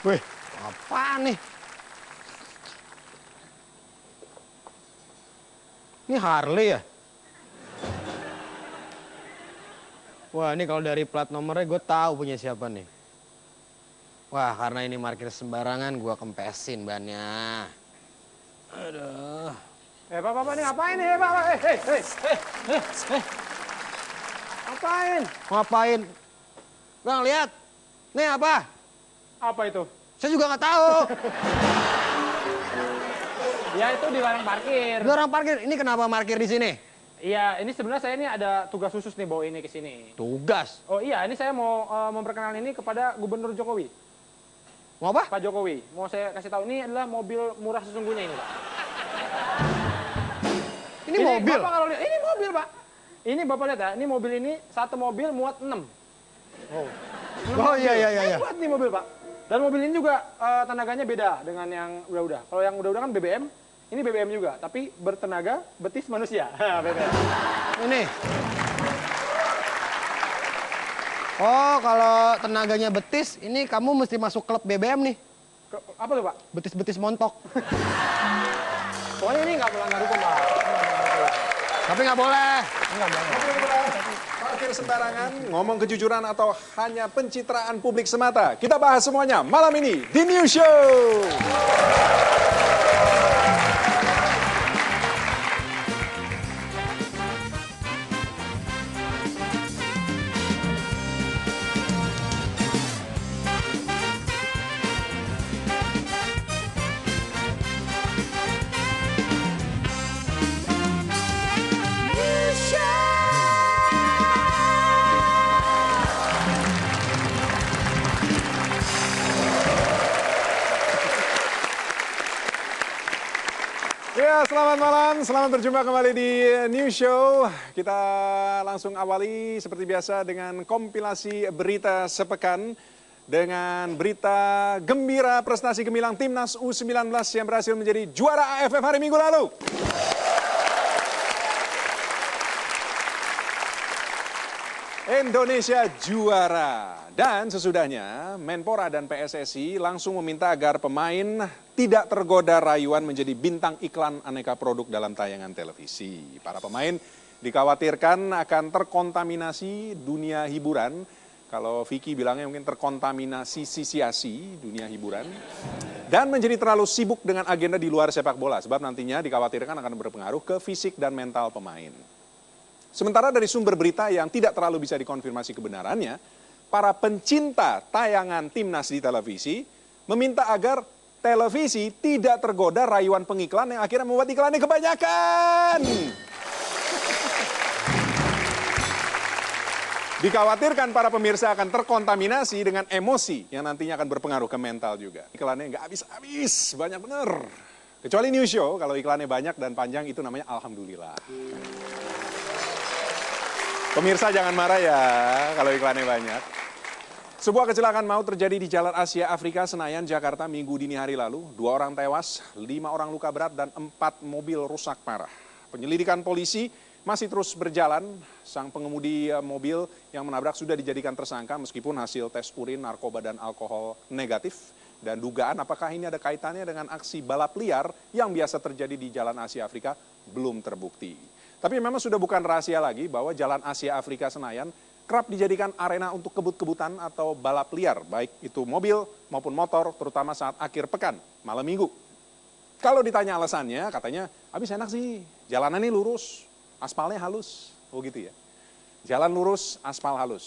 Wih, apaan nih? Ini Harley ya? Wah, ini kalau dari plat nomornya gue tahu punya siapa nih. Wah, karena ini parkir sembarangan, gue kempesin bannya. Aduh. Pak, ini ngapain nih, Pak? Ngapain? Ngapain? Bang, lihat. Nih apa? Apa itu? Saya juga nggak tahu. Ya, itu dilarang parkir. Dilarang parkir. Ini kenapa parkir di sini? Iya, ini sebenarnya saya ini ada tugas khusus nih bawa ini ke sini. Tugas? Oh iya, ini saya mau memperkenalkan ini kepada Gubernur Jokowi. Mau apa? Pak Jokowi. Mau saya kasih tahu, ini adalah mobil murah sesungguhnya ini, Pak. Ini mobil? Bapak kalau lihat, ini mobil, Pak. Ini Bapak lihat ya, ini mobil ini, satu mobil muat 6. Oh iya. Buat nih mobil, Pak. Dan mobil ini juga tenaganya beda dengan yang udah-udah. Kalau yang udah-udah kan BBM, ini BBM juga, tapi bertenaga betis manusia. BBM. Ini. Oh, kalau tenaganya betis, ini kamu mesti masuk klub BBM nih. Apa tuh, Pak? Betis-betis montok. Pokoknya ini nggak melanggar hukum, Pak. Tapi nggak boleh. Nggak boleh. Parkir sembarangan, ngomong kejujuran atau hanya pencitraan publik semata? Kita bahas semuanya malam ini di News Show. Ya, selamat malam, selamat berjumpa kembali di News Show. Kita langsung awali seperti biasa dengan kompilasi berita sepekan. Dengan berita gembira prestasi gemilang Timnas U19 yang berhasil menjadi juara AFF hari Minggu lalu. Indonesia juara. Dan sesudahnya, Menpora dan PSSI langsung meminta agar pemain tidak tergoda rayuan menjadi bintang iklan aneka produk dalam tayangan televisi. Para pemain dikhawatirkan akan terkontaminasi dunia hiburan. Kalau Vicky bilangnya mungkin terkontaminasi sisiasi dunia hiburan. Dan menjadi terlalu sibuk dengan agenda di luar sepak bola. Sebab nantinya dikhawatirkan akan berpengaruh ke fisik dan mental pemain. Sementara dari sumber berita yang tidak terlalu bisa dikonfirmasi kebenarannya, para pencinta tayangan Timnas di televisi meminta agar televisi tidak tergoda rayuan pengiklan yang akhirnya membuat iklannya kebanyakan. Dikhawatirkan para pemirsa akan terkontaminasi dengan emosi yang nantinya akan berpengaruh ke mental juga. Iklannya nggak habis-habis, banyak bener. Kecuali News Show, kalau iklannya banyak dan panjang itu namanya Alhamdulillah. Pemirsa jangan marah ya kalau iklannya banyak. Sebuah kecelakaan maut terjadi di Jalan Asia Afrika Senayan, Jakarta Minggu dini hari lalu. 2 orang tewas, 5 orang luka berat dan 4 mobil rusak parah. Penyelidikan polisi masih terus berjalan. Sang pengemudi mobil yang menabrak sudah dijadikan tersangka meskipun hasil tes urin, narkoba dan alkohol negatif. Dan dugaan apakah ini ada kaitannya dengan aksi balap liar yang biasa terjadi di Jalan Asia Afrika belum terbukti. Tapi memang sudah bukan rahasia lagi bahwa Jalan Asia Afrika Senayan kerap dijadikan arena untuk kebut-kebutan atau balap liar, baik itu mobil maupun motor, terutama saat akhir pekan, malam minggu. Kalau ditanya alasannya, katanya, habis enak sih, jalanannya lurus, aspalnya halus, oh gitu ya. Jalan lurus, aspal halus,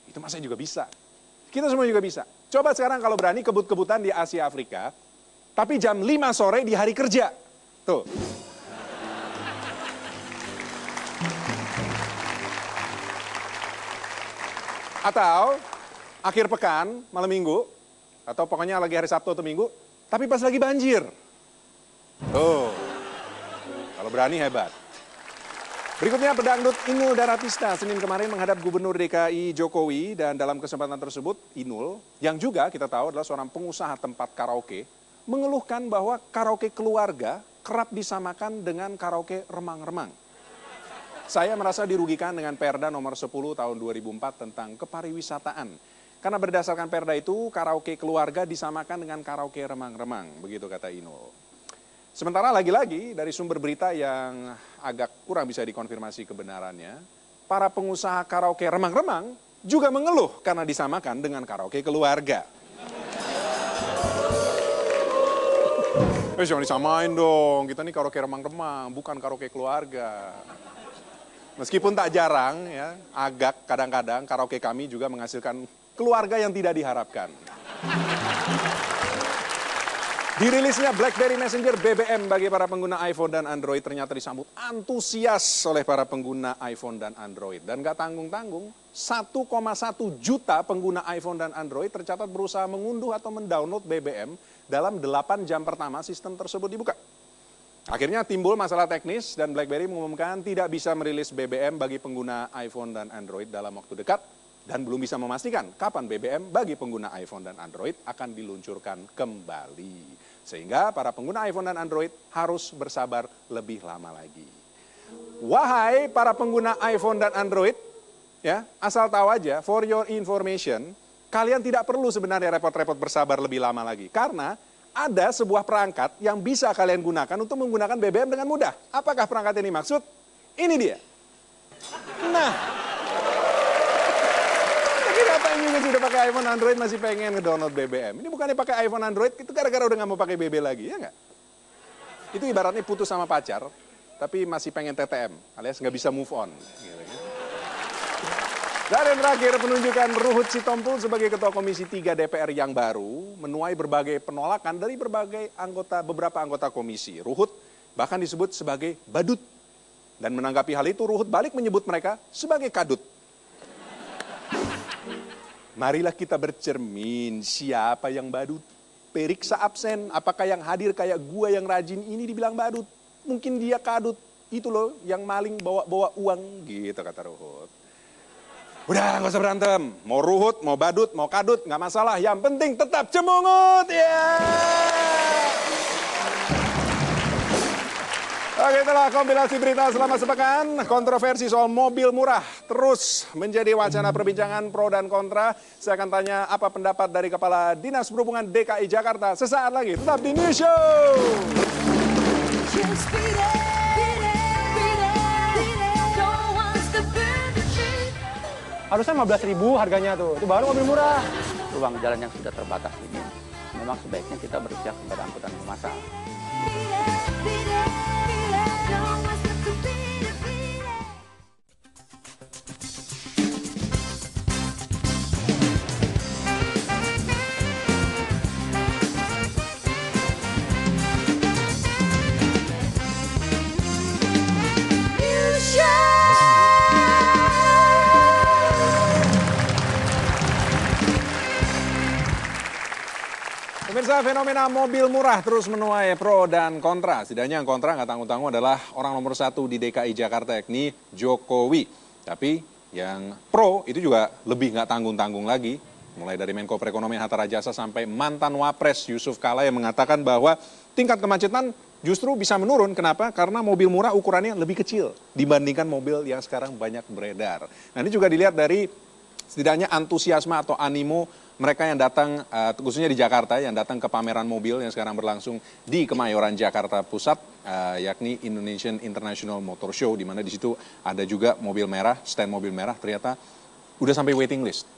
itu masa juga bisa. Kita semua juga bisa. Coba sekarang kalau berani kebut-kebutan di Asia Afrika, tapi jam 5 sore di hari kerja, tuh. Atau akhir pekan, malam minggu, atau pokoknya lagi hari Sabtu atau Minggu, tapi pas lagi banjir. Tuh, kalau berani hebat. Berikutnya pedangdut Inul Daratista Senin kemarin menghadap Gubernur DKI Jokowi dan dalam kesempatan tersebut Inul, yang juga kita tahu adalah seorang pengusaha tempat karaoke, mengeluhkan bahwa karaoke keluarga kerap disamakan dengan karaoke remang-remang. Saya merasa dirugikan dengan Perda nomor 10 tahun 2004 tentang kepariwisataan Karena berdasarkan perda itu, karaoke keluarga disamakan dengan karaoke remang-remang, begitu kata Inul. Sementara lagi-lagi dari sumber berita yang agak kurang bisa dikonfirmasi kebenarannya, para pengusaha karaoke remang-remang juga mengeluh karena disamakan dengan karaoke keluarga. Jangan disamain dong, kita nih karaoke remang-remang, bukan karaoke keluarga. Meskipun tak jarang ya, agak kadang-kadang karaoke kami juga menghasilkan keluarga yang tidak diharapkan. Dirilisnya BlackBerry Messenger BBM bagi para pengguna iPhone dan Android ternyata disambut antusias oleh para pengguna iPhone dan Android. Dan gak tanggung-tanggung, 1,1 juta pengguna iPhone dan Android tercatat berusaha mengunduh atau mendownload BBM dalam 8 jam pertama sistem tersebut dibuka. Akhirnya timbul masalah teknis dan BlackBerry mengumumkan tidak bisa merilis BBM bagi pengguna iPhone dan Android dalam waktu dekat dan belum bisa memastikan kapan BBM bagi pengguna iPhone dan Android akan diluncurkan kembali. Sehingga para pengguna iPhone dan Android harus bersabar lebih lama lagi. Wahai para pengguna iPhone dan Android, ya, asal tahu aja, for your information, kalian tidak perlu sebenarnya repot-repot bersabar lebih lama lagi. Karena ada sebuah perangkat yang bisa kalian gunakan untuk menggunakan BBM dengan mudah. Apakah perangkat ini maksud? Ini dia. Nah, tapi ngapain juga sudah pakai iPhone Android masih pengen ngedownload BBM? Ini bukannya pakai iPhone Android, itu gara-gara udah nggak mau pakai BB lagi, ya nggak? Itu ibaratnya putus sama pacar, tapi masih pengen TTM, alias nggak bisa move on. Gitu. Dan yang terakhir, penunjukan Ruhut Sitompul sebagai Ketua Komisi 3 DPR yang baru menuai berbagai penolakan dari beberapa anggota komisi. Ruhut bahkan disebut sebagai badut. Dan menanggapi hal itu, Ruhut balik menyebut mereka sebagai kadut. Marilah kita bercermin, siapa yang badut? Periksa absen, apakah yang hadir kayak gua yang rajin ini dibilang badut? Mungkin dia kadut, itu loh yang maling bawa-bawa uang, gitu kata Ruhut. Udah, nggak usah berantem. Mau Ruhut, mau badut, mau kadut, nggak masalah. Yang penting tetap cemungut, ya. Oke, itulah kompilasi berita selama sepekan. Kontroversi soal mobil murah terus menjadi wacana perbincangan pro dan kontra. Saya akan tanya apa pendapat dari Kepala Dinas Perhubungan DKI Jakarta sesaat lagi. Tetap di News Show. Harusnya 15.000 harganya tuh, itu baru mobil murah. Ruang jalan yang sudah terbatas ini, memang sebaiknya kita berpihak kepada angkutan massal. Pemirsa, fenomena mobil murah terus menuai pro dan kontra. Setidaknya yang kontra nggak tanggung-tanggung adalah orang nomor 1 di DKI Jakarta, yakni Jokowi. Tapi yang pro itu juga lebih nggak tanggung-tanggung lagi. Mulai dari Menko Perekonomian Hatta Rajasa sampai mantan Wapres Yusuf Kala yang mengatakan bahwa tingkat kemacetan justru bisa menurun. Kenapa? Karena mobil murah ukurannya lebih kecil dibandingkan mobil yang sekarang banyak beredar. Nah, ini juga dilihat dari setidaknya antusiasme atau animo mereka yang datang, khususnya di Jakarta, yang datang ke pameran mobil yang sekarang berlangsung di Kemayoran, Jakarta Pusat, yakni Indonesian International Motor Show, di mana di situ ada juga mobil merah, stand mobil merah, ternyata udah sampai waiting list.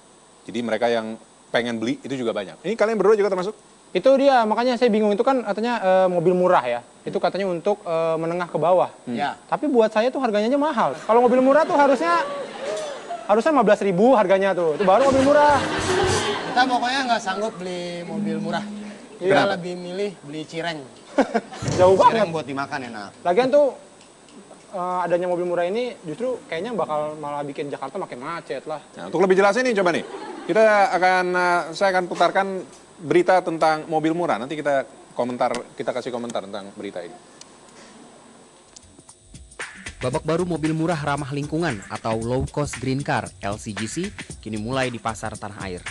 Jadi mereka yang pengen beli itu juga banyak. Ini kalian berdua juga termasuk? Itu dia, makanya saya bingung, itu kan katanya mobil murah ya. Itu katanya untuk menengah ke bawah. Ya. Tapi buat saya tuh harganya aja mahal. Kalau mobil murah tuh harusnya 15.000 harganya tuh. Itu baru mobil murah. Kita pokoknya nggak sanggup beli mobil murah. Kita lebih milih beli cireng. Jauh banget. Cireng buat dimakan enak. Lagian tuh adanya mobil murah ini justru kayaknya bakal malah bikin Jakarta makin macet lah. Nah, untuk lebih jelasnya nih, coba nih. Saya akan putarkan berita tentang mobil murah. Nanti kita kasih komentar tentang berita ini. Babak baru mobil murah ramah lingkungan atau low cost green car (LCGC) kini mulai di pasar tanah air.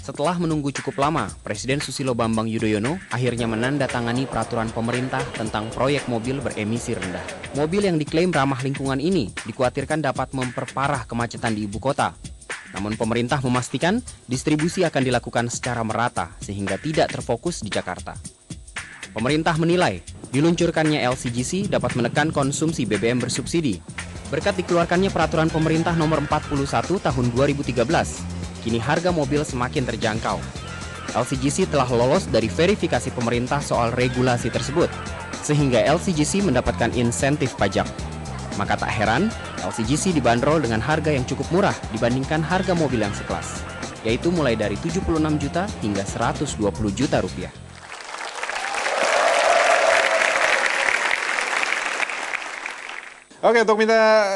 Setelah menunggu cukup lama, Presiden Susilo Bambang Yudhoyono akhirnya menandatangani peraturan pemerintah tentang proyek mobil beremisi rendah. Mobil yang diklaim ramah lingkungan ini dikhawatirkan dapat memperparah kemacetan di ibu kota. Namun pemerintah memastikan distribusi akan dilakukan secara merata sehingga tidak terfokus di Jakarta. Pemerintah menilai diluncurkannya LCGC dapat menekan konsumsi BBM bersubsidi. Berkat dikeluarkannya peraturan pemerintah nomor 41 tahun 2013, kini harga mobil semakin terjangkau. LCGC telah lolos dari verifikasi pemerintah soal regulasi tersebut, sehingga LCGC mendapatkan insentif pajak. Maka tak heran, LCGC dibanderol dengan harga yang cukup murah dibandingkan harga mobil yang sekelas, yaitu mulai dari 76 juta hingga 120 juta rupiah. Oke, untuk minta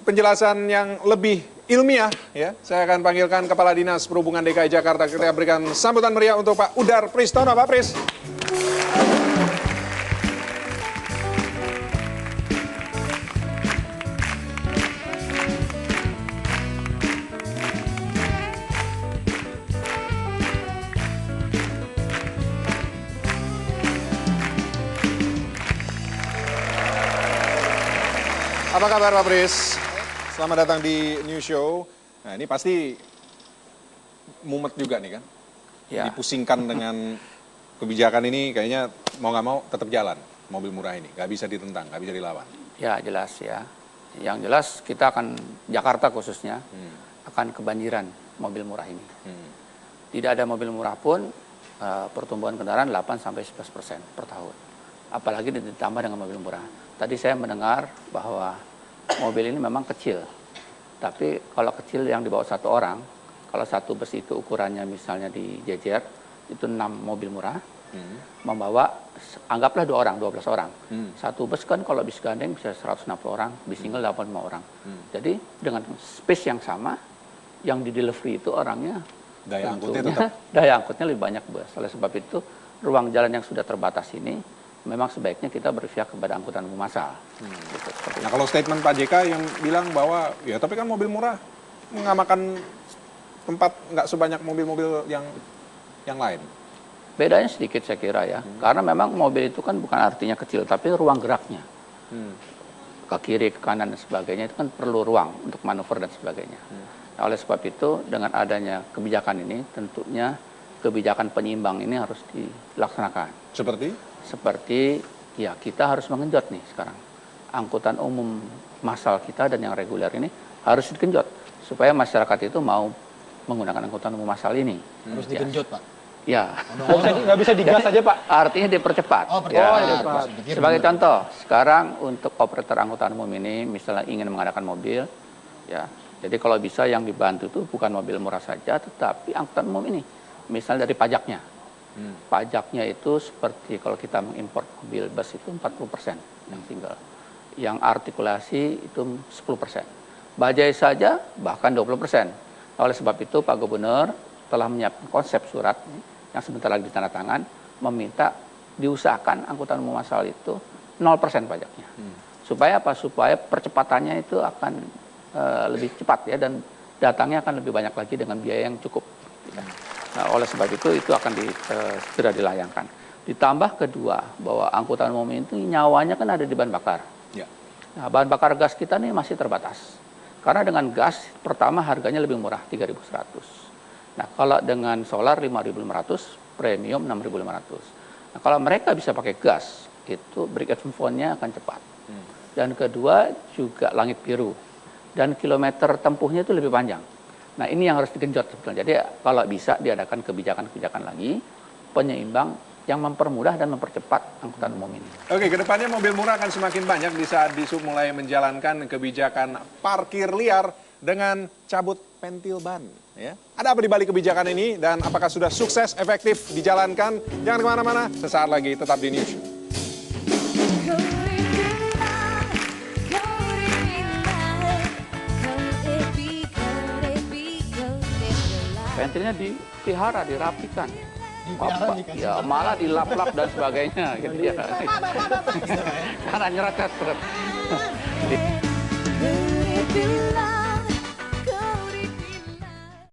penjelasan yang lebih ilmiah, ya, saya akan panggilkan Kepala Dinas Perhubungan DKI Jakarta. Kita berikan sambutan meriah untuk Pak Udar Pristono. Pak Pris. Apa kabar Pak Pris? Selamat datang di New Show. Nah ini pasti mumet juga nih kan? Ya. Dipusingkan dengan kebijakan ini kayaknya mau nggak mau tetap jalan mobil murah ini. Nggak bisa ditentang, nggak bisa dilawan. Ya jelas ya. Yang jelas kita akan, Jakarta khususnya, akan kebanjiran mobil murah ini. Tidak ada mobil murah pun, pertumbuhan kendaraan 8-11% per tahun. Apalagi ditambah dengan mobil murah. Tadi saya mendengar bahwa mobil ini memang kecil, tapi kalau kecil yang dibawa satu orang, kalau satu bus itu ukurannya misalnya dijejer, itu 6 mobil murah, membawa, anggaplah 2 orang, 12 orang. Satu bus kan kalau bis gandeng bisa 160 orang, bis single 85 orang. Jadi dengan space yang sama, yang di delivery itu orangnya, Daya angkutnya tetap. Daya angkutnya lebih banyak bus. Oleh sebab itu, ruang jalan yang sudah terbatas ini, memang sebaiknya kita berpihak kepada angkutan umum massal. Gitu, Nah kalau statement Pak JK yang bilang bahwa ya tapi kan mobil murah nggak makan tempat nggak sebanyak mobil-mobil yang lain. Bedanya sedikit saya kira ya, karena memang mobil itu kan bukan artinya kecil, tapi ruang geraknya. Ke kiri, ke kanan dan sebagainya itu kan perlu ruang untuk manuver dan sebagainya. Nah, oleh sebab itu dengan adanya kebijakan ini tentunya kebijakan penyeimbang ini harus dilaksanakan. Seperti ya kita harus mengenjot nih sekarang. Angkutan umum massal kita dan yang reguler ini harus digenjot supaya masyarakat itu mau menggunakan angkutan umum massal ini. Harus digenjot, Pak. Ya. Nggak bisa digas aja, Pak. Artinya dipercepat. Sebagai contoh, sekarang untuk operator angkutan umum ini misalnya ingin mengadakan mobil, ya. Jadi kalau bisa yang dibantu itu bukan mobil murah saja, tetapi angkutan umum ini. Misalnya dari pajaknya. Pajaknya itu seperti kalau kita mengimpor mobil bus itu 40% yang single. Yang artikulasi itu 10%. Bajai saja bahkan 20%. Oleh sebab itu Pak Gubernur telah menyiapkan konsep surat yang sebentar lagi ditandatangan meminta diusahakan angkutan umum massal itu 0% pajaknya. Supaya apa? Supaya percepatannya itu akan lebih cepat ya dan datangnya akan lebih banyak lagi dengan biaya yang cukup. Nah, oleh sebab itu akan segera dilayangkan. Ditambah kedua, bahwa angkutan umum itu nyawanya kan ada di bahan bakar. Ya. Nah, bahan bakar gas kita ini masih terbatas. Karena dengan gas, pertama harganya lebih murah, 3.100. Nah, kalau dengan solar 5.500, premium 6.500. Nah, kalau mereka bisa pakai gas, itu break-even point-nya akan cepat. Dan kedua, juga langit biru. Dan kilometer tempuhnya itu lebih panjang. Nah ini yang harus digenjot sebetulnya. Jadi kalau bisa diadakan kebijakan-kebijakan lagi penyeimbang yang mempermudah dan mempercepat angkutan umum ini. Oke, kedepannya mobil murah akan semakin banyak di saat Disub mulai menjalankan kebijakan parkir liar dengan cabut pentil ban. Ya. Ada apa di balik kebijakan ini dan apakah sudah sukses, efektif dijalankan? Jangan kemana-mana, sesaat lagi tetap di New Show. Pentilnya dipelihara, dirapikan. Ya, malah dilap-lap dan sebagainya. Gitu ya. Karena nyeret-nyeret.